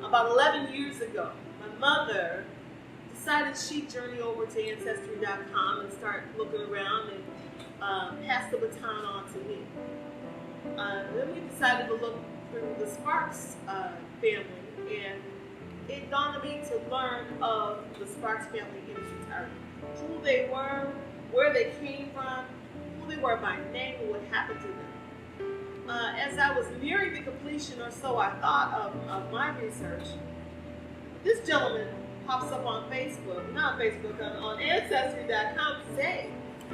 about 11 years ago, my mother decided she'd journey over to Ancestry.com and start looking around and pass the baton on to me. Then we decided to look through the Sparks family, and it dawned on me to learn of the Sparks family in its entirety. Who they were, where they came from, who they were by name, and what happened to them. As I was nearing the completion or so I thought of my research, this gentleman pops up on Facebook, not Facebook, on Ancestry.com today.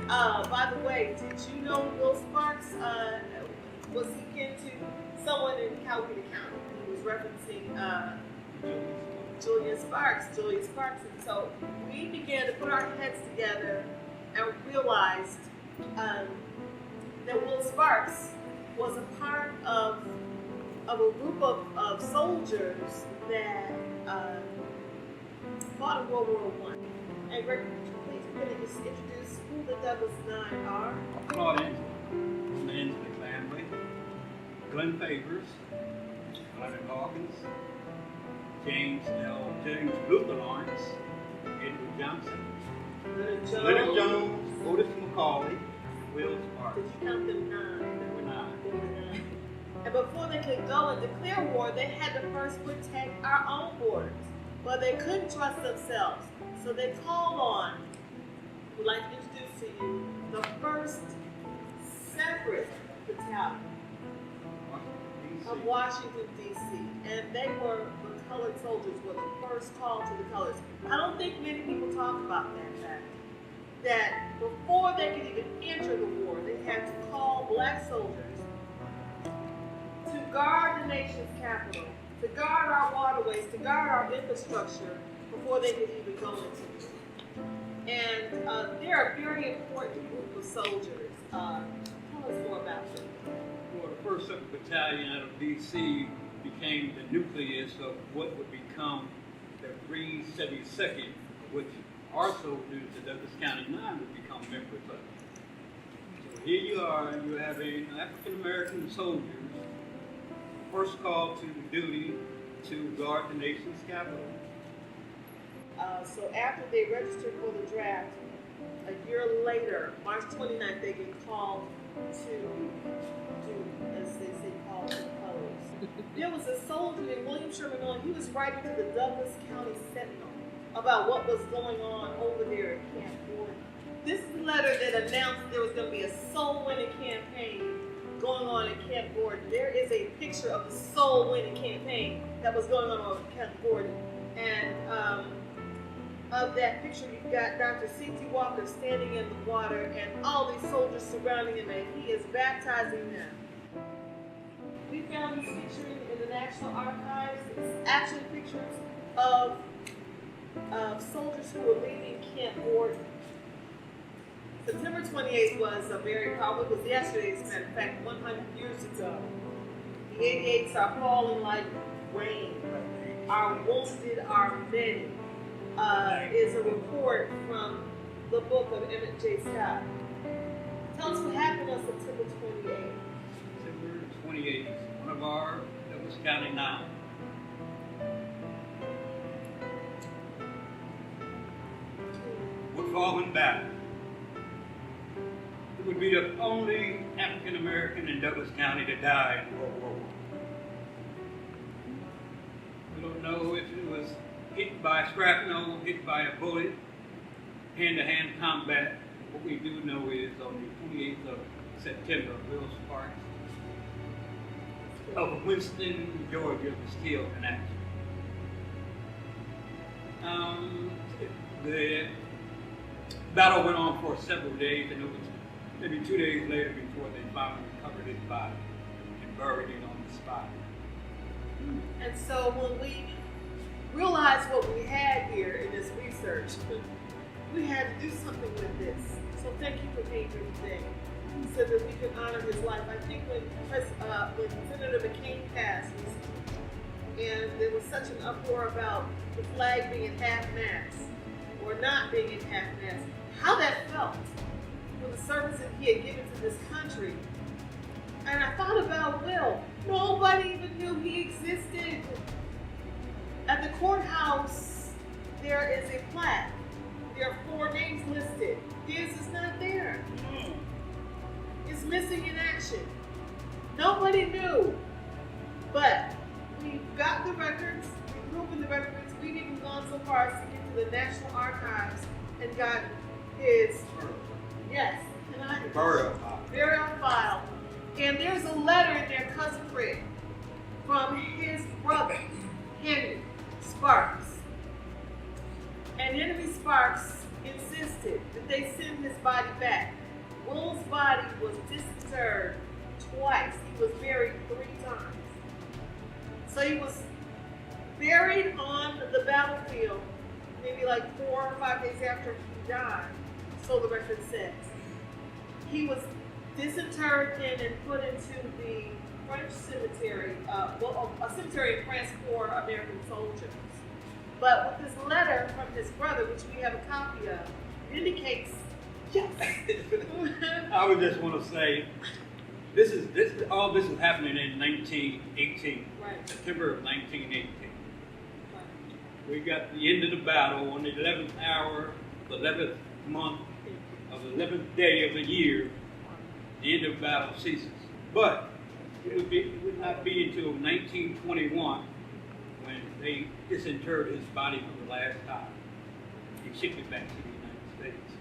By the way, did you know Will Sparks was he kin to someone in Coweta County? He was referencing Julia Sparks. And so we began to put our heads together and realized that Will Sparks was a part of a group of soldiers that fought in World War I. And Greg, please just introduce who the Douglas Nine are. Claude Angela, from the Angela family, Glenn Favors, Leonard Hawkins, James Luther Lawrence, Edward Johnson, Leonard Jones, Otis McCauley, Will Sparks. Did you count them 9? There were 9. And before they could go and declare war, they had to first protect our own borders. But they couldn't trust themselves. So they called on, we'd like to introduce to you, the first separate battalion of Washington, D.C. And they were, the colored soldiers were the first call to the colors. I don't think many people talk about that fact. That before they could even enter the war, they had to call black soldiers to guard the nation's capital, to guard our waterways, to guard our infrastructure before they could even go into it. And they're a very important group of soldiers. Tell us more about them. Well, the 1st Separate Battalion out of D.C. became the nucleus of what would become the 372nd, which our soldiers, the Douglas County 9, would become members of. So here you are, you have African-American soldiers, first call to duty to guard the nation's capital. So after they registered for the draft, a year later, March 29th, they get called to do, as they say, called to colors. There was a soldier named William Sherman. He was writing to the Douglas County Sentinel about what was going on over there at Camp Gordon. This is the letter that announced there was going to be a soul-winning campaign going on at Camp Gordon. There is a picture of the soul-winning campaign that was going on at Camp Gordon. And of that picture, you've got Dr. C.T. Walker standing in the water and all these soldiers surrounding him, and he is baptizing them. We found this picture in the National Archives. It's actually pictures of soldiers who were leaving Camp Gordon. September 28th was a very powerful, it was yesterday, as a matter of fact, 100 years ago. The 88s are falling like rain. Our wounded are many. Is a report from the book of Emmett J. Scott. Tell us what happened on September 28th. September 28th, one of our Douglas County 9. Would fall in battle. It would be the only African American in Douglas County to die in World War I. We don't know if it was hit by shrapnel, hit by a bullet, hand-to-hand combat. What we do know is on the 28th of September, Will Sparks of Winston, Georgia, was killed in action. The battle went on for several days, and it was maybe 2 days later before they finally recovered his body and buried it on the spot. And so when we realized what we had here in this research, we had to do something with this. So thank you for being here today, so that we can honor his life. I think when Senator McCain passed, and there was such an uproar about the flag being in half-mast or not being in half-mast, how that felt for the service that he had given to this country. And I thought about Will. Nobody even knew he existed. At the courthouse, there is a plaque. There are 4 names listed. His is not there. It's missing in action. Nobody knew. But we got the records, we proven the records. We've even gone so far as to get to the National Archives and got his, yes, burial file. And there's a letter in there, Cousin Fred, from his brother, Henry Sparks. And Henry Sparks insisted that they send his body back. Will's body was disinterred twice. He was buried 3 times. So he was buried on the battlefield, maybe like 4 or 5 days after he died, so the record says. He was disinterred in and put into the French cemetery, a cemetery in France for American soldiers. But with this letter from his brother, which we have a copy of, indicates, yes. I would just want to say, all this is happening in 1918, Right. September of 1918. Right. We got the end of the battle on the 11th hour, the 11th month of the 11th day of the year. The end of battle ceases. But it would not be until 1921 when they disinterred his body for the last time. He shipped it back to the United States.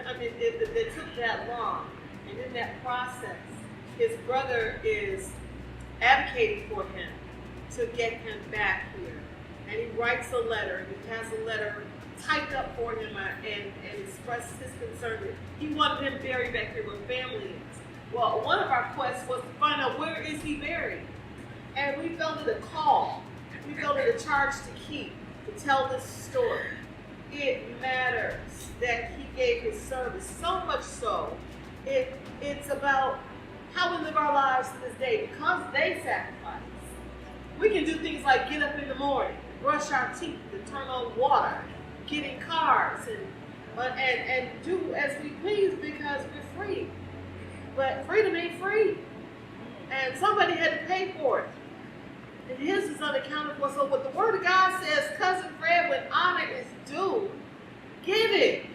I mean, it took that long. And in that process, his brother is advocating for him to get him back here. And he writes a letter, and he has a letter typed up for him and expressed his concern that he wanted him buried back here where family is. Well, one of our quests was to find out where is he buried. And we felt it a call. We felt it a charge to keep, to tell this story. It matters that he gave his service, so much so. It's about how we live our lives to this day because they sacrificed. We can do things like get up in the morning, brush our teeth, and turn on water, get in cars, and do as we please because we're free. But freedom ain't free. And somebody had to pay for it. And his is unaccounted for. So what the Word of God says, Cousin Fred, when honor is due, give it.